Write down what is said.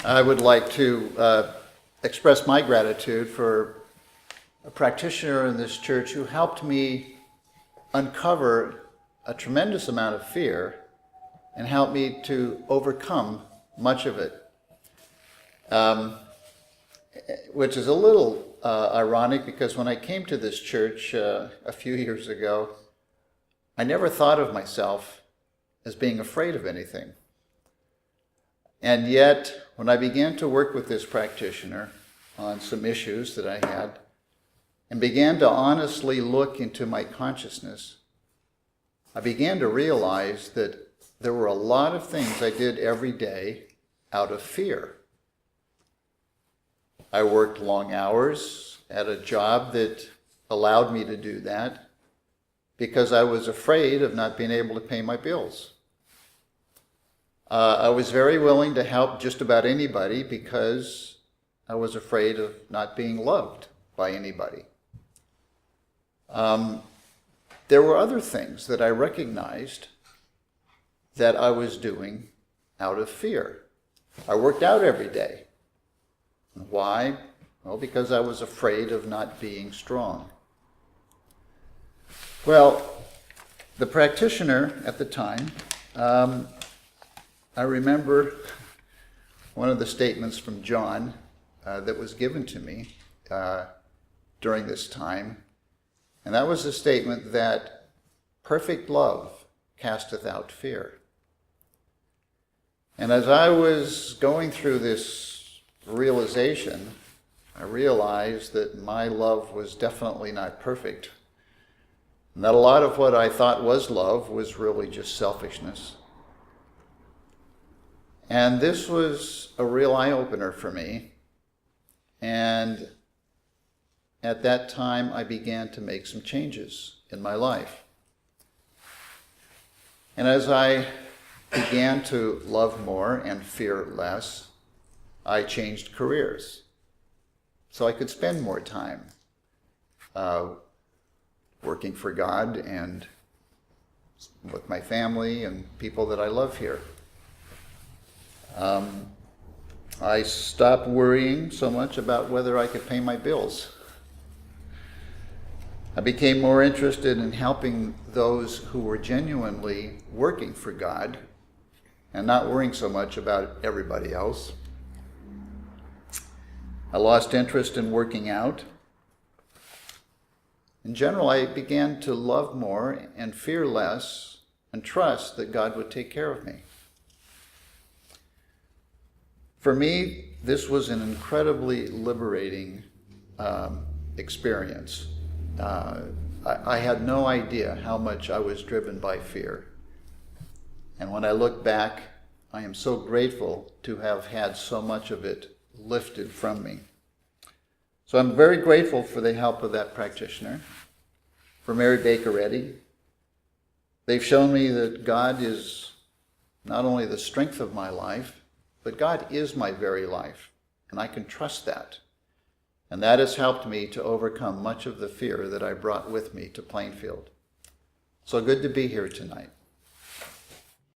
I would like to express my gratitude for a practitioner in this church who helped me uncover a tremendous amount of fear and helped me to overcome much of it, which is a little ironic because when I came to this church a few years ago, I never thought of myself as being afraid of anything. And yet, when I began to work with this practitioner on some issues that I had, and began to honestly look into my consciousness, I began to realize that there were a lot of things I did every day out of fear. I worked long hours at a job that allowed me to do that because I was afraid of not being able to pay my bills. I was very willing to help just about anybody because I was afraid of not being loved by anybody. There were other things that I recognized that I was doing out of fear. I worked out every day. Why? Well, because I was afraid of not being strong. Well, the practitioner at the time, I remember one of the statements from John that was given to me during this time, and that was the statement that perfect love casteth out fear. And as I was going through this realization, I realized that my love was definitely not perfect, and that a lot of what I thought was love was really just selfishness. And this was a real eye-opener for me. And at that time, I began to make some changes in my life. And as I began to love more and fear less, I changed careers so I could spend more time working for God and with my family and people that I love here. I stopped worrying so much about whether I could pay my bills. I became more interested in helping those who were genuinely working for God and not worrying so much about everybody else. I lost interest in working out. In general, I began to love more and fear less and trust that God would take care of me. For me, this was an incredibly liberating experience. I had no idea how much I was driven by fear. And when I look back, I am so grateful to have had so much of it lifted from me. So I'm very grateful for the help of that practitioner, for Mary Baker Eddy. They've shown me that God is not only the strength of my life, but God is my very life, and I can trust that. And that has helped me to overcome much of the fear that I brought with me to Plainfield. So good to be here tonight.